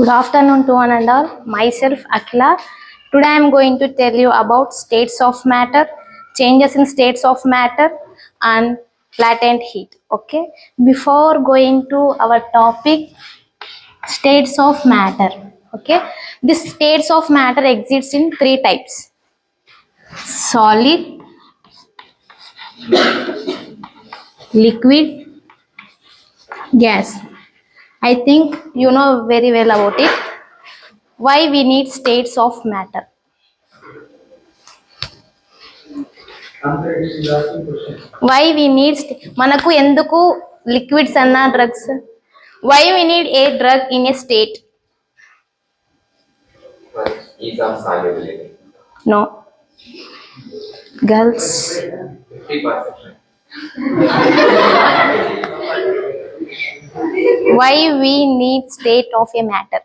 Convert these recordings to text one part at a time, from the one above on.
Good afternoon to one and all. Myself Akila. Today I am going to tell you about states of matter, changes in states of matter, and latent heat. Okay. Before going to our topic, states of matter. Okay. This states of matter exists in three types: solid, liquid, gas. I think you know very well about it. Why we need states of matter? Why we need మనకు ఎందుకు liquids అన్న drugs? Why we need a drug in a state? Ease of solubility. No. Girls. 50%. Why we need state of a matter?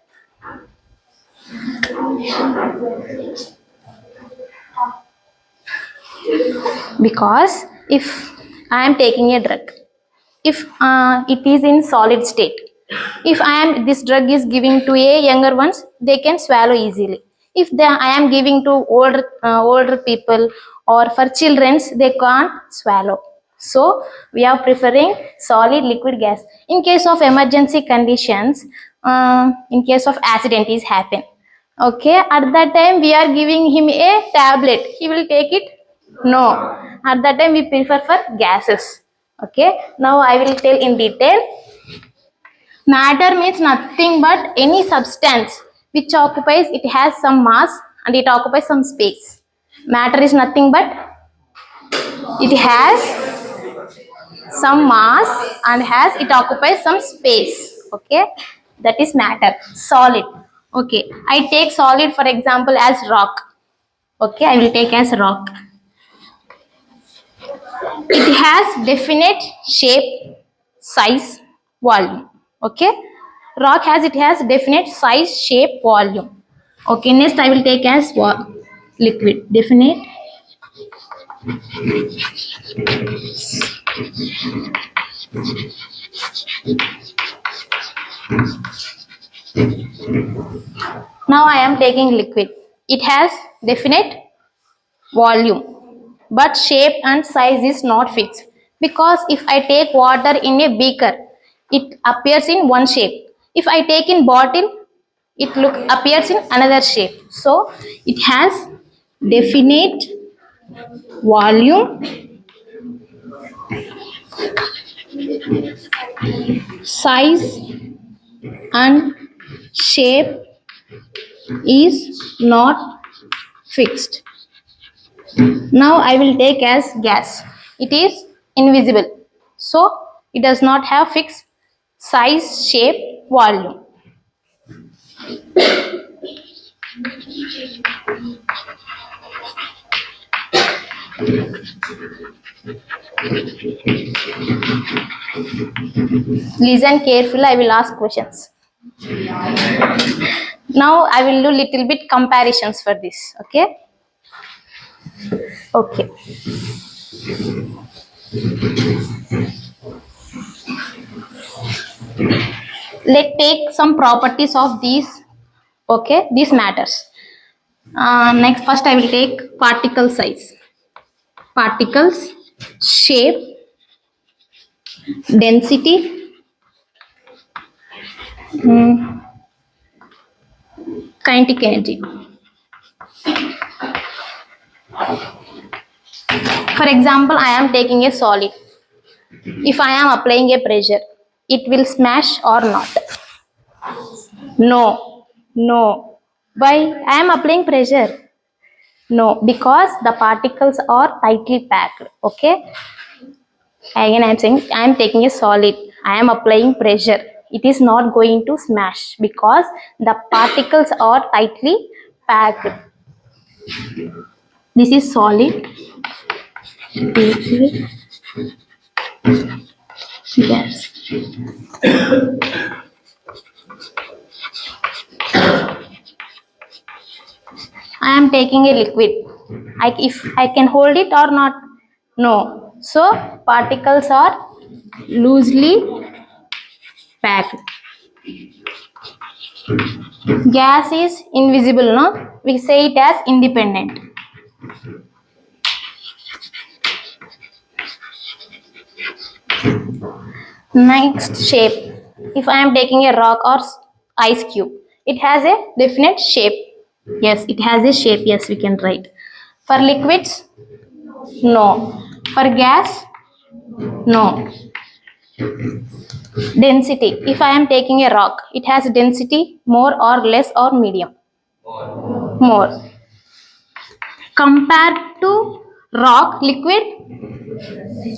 Because if I am taking a drug, if it is in solid state, if this drug is giving to a younger ones, they can swallow easily. If I am giving to older people or for childrens, they can't swallow. So we are preferring solid, liquid, gas. In case of emergency conditions, in case of accident is happen, okay, at that time we are giving him a tablet, he will take it? No. At that time we prefer for gases. Okay, now I will tell in detail. Matter means nothing but any substance which occupies, it has some mass and it occupies some space. Matter is nothing but it has some mass and it occupies some space. Okay, that is matter. Solid. Okay, I take solid for example as rock. Okay, I will take as rock. It has definite shape, size, volume. Okay, rock has definite size, shape, volume. Okay, next I will take as liquid. Definite now I am taking liquid. It has definite volume, but shape and size is not fixed, because if I take water in a beaker, it appears in one shape. If I take in bottle, it appears in another shape. So it has definite volume, size, and shape is not fixed. Now I will take as gas. It is invisible, so it does not have fixed size, shape, volume. Listen carefully, I will ask questions. Now I will do little bit comparisons for this. Okay. Okay. Let's take some properties of these. Okay, these matters. Next, first I will take particle size, particles, shape, density, kinetic energy. For example, I am taking a solid. If I am applying a pressure, it will smash or not? No. No. Why? I am applying pressure. No, because the particles are tightly packed. Okay. Again, I am saying I am taking a solid. I am applying pressure. It is not going to smash because the particles are tightly packed. This is solid. Yes. I am taking a liquid. If I can hold it or not? No. So particles are loosely packed. Gas is invisible, no? We say it as independent. Next, shape. If I am taking a rock or ice cube, it has a definite shape. Yes, it has a shape. Yes, we can write. For liquids, no. For gas, no. Density. If I am taking a rock, it has density more or less or medium. More. More. Compared to rock, liquid,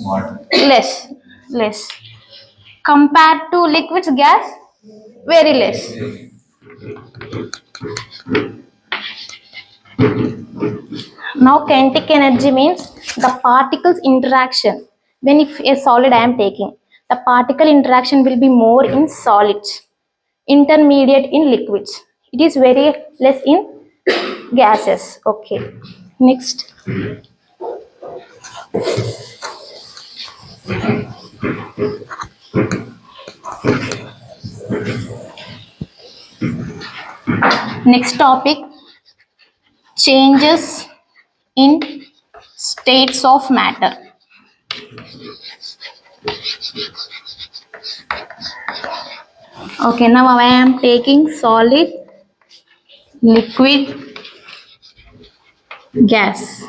Water. less. Compared to liquids, gas, very less. Now kinetic energy means the particles interaction. When if a solid I am taking, the particle interaction will be more in solids, intermediate in liquids. It is very less in gases. Okay. Next. Next topic, changes in states of matter. Okay, now I am taking solid, liquid, gas.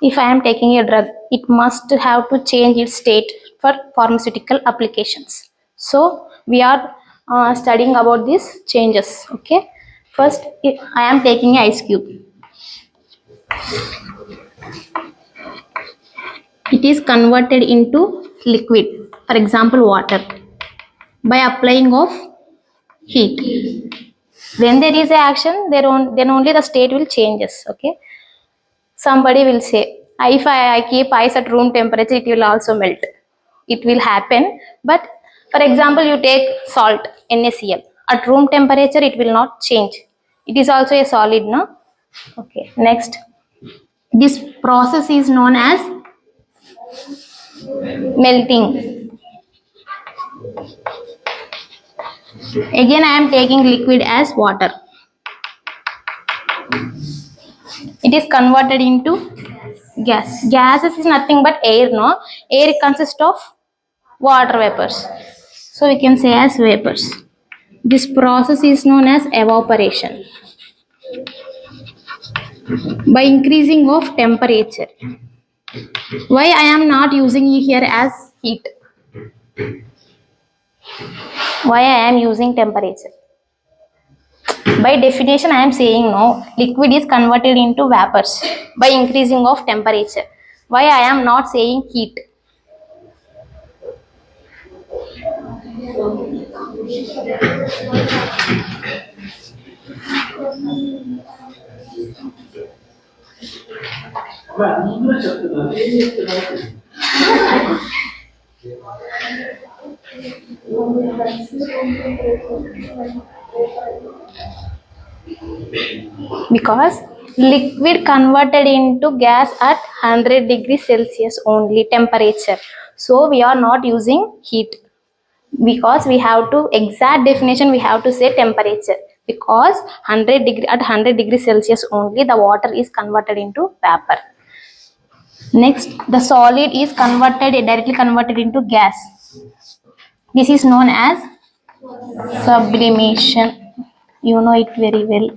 If I am taking a drug, it must have to change its state for pharmaceutical applications. So we are studying about these changes. Okay. First, if I am taking a ice cube. It is converted into liquid. For example, water by applying of heat. When there is a action, then only the state will changes. Okay. Somebody will say, if I keep ice at room temperature, it will also melt. It will happen. But for example, you take salt, NaCl. At room temperature, it will not change. It is also a solid, no? Okay. Next, this process is known as melting. Again, I am taking liquid as water. It is converted into gas. Gases is nothing but air, no? Air consists of water vapors. So we can say as vapors. This process is known as evaporation. By increasing of temperature. Why I am not using here as heat? Why I am using temperature? By definition, I am saying no, liquid is converted into vapors by increasing of temperature. Why I am not saying heat? Because liquid converted into gas at 100 degrees Celsius only temperature. So we are not using heat. Because we have to exact definition, we have to say temperature. Because 100 degrees Celsius only the water is converted into vapor. Next, the solid is directly converted into gas. This is known as sublimation. You know it very well.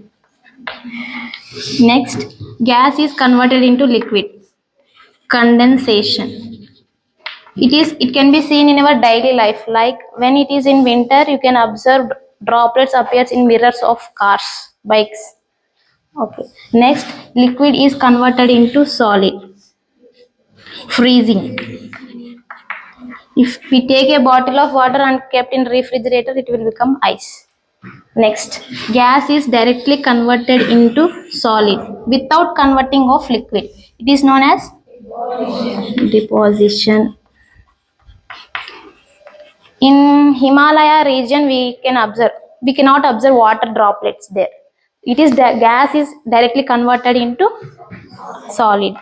Next, gas is converted into liquid. Condensation. It can be seen in our daily life. Like when it is in winter, you can observe droplets appears in mirrors of cars, bikes. Okay. Next, liquid is converted into solid. Freezing. If we take a bottle of water and kept in refrigerator, it will become ice. Next, gas is directly converted into solid without converting of liquid. It is known as deposition. In Himalaya region, we cannot observe water droplets there. Gas is directly converted into solid.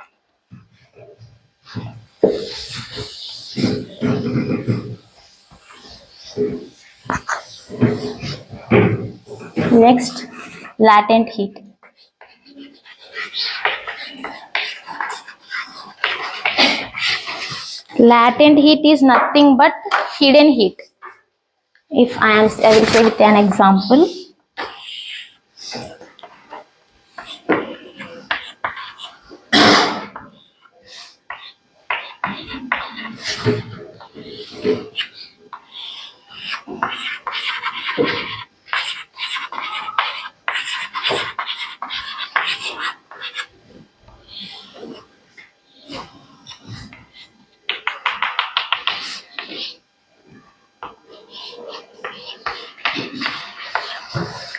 Next, latent heat. Latent heat is nothing but hidden heat. I will say with an example.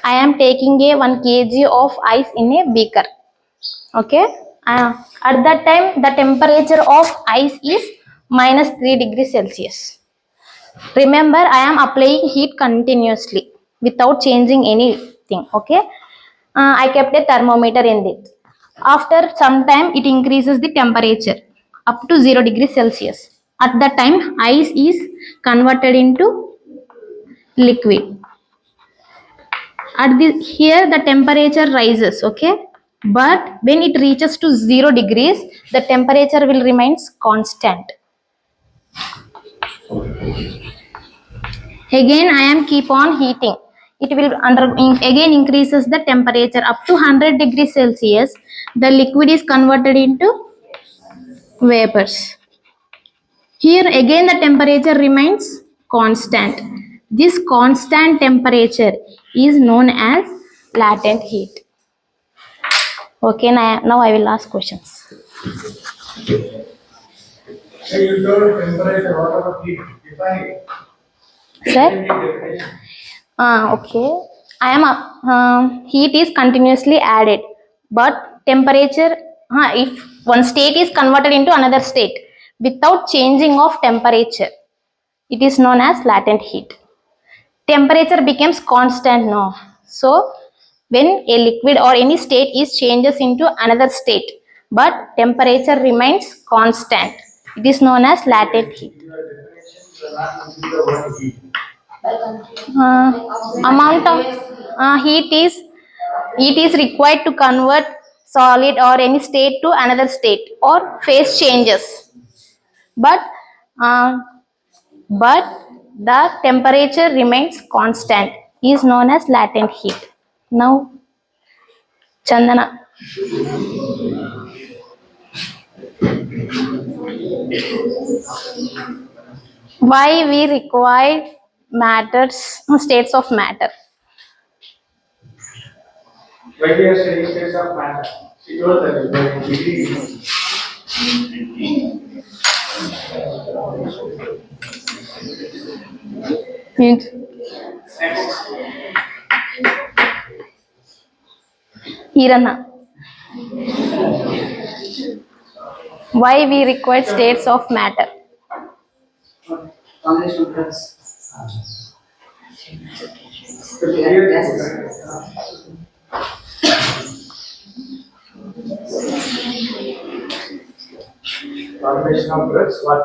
I am taking a 1 kg of ice in a beaker. Okay. At that time, the temperature of ice is minus 3 degrees Celsius. Remember, I am applying heat continuously without changing anything. Okay. I kept a thermometer in it. After some time, it increases the temperature up to 0 degrees Celsius. At that time, ice is converted into liquid. Here the temperature rises, okay, but when it reaches to 0 degrees, the temperature will remains constant. Again I am keep on heating, it will again increases the temperature up to 100 degrees Celsius. The liquid is converted into vapors. Here again the temperature remains constant. This constant temperature is known as latent heat. Okay, now I will ask questions. Hey, you told temperature, what about heat? Define it. Sir? Okay. Heat is continuously added, but temperature, if one state is converted into another state without changing of temperature, it is known as latent heat. Temperature becomes constant now. So, when a liquid or any state is changes into another state, but temperature remains constant, it is known as latent heat. In your definition, you are not using the word heat. Amount of heat is required to convert solid or any state to another state or phase changes, but the temperature remains constant, is known as latent heat. Now Chandana. Why we require states of matter? When we are studying states of matter, she told that is very degree. Irana. Why we require states of matter? Combination drugs. Combination of drugs, what?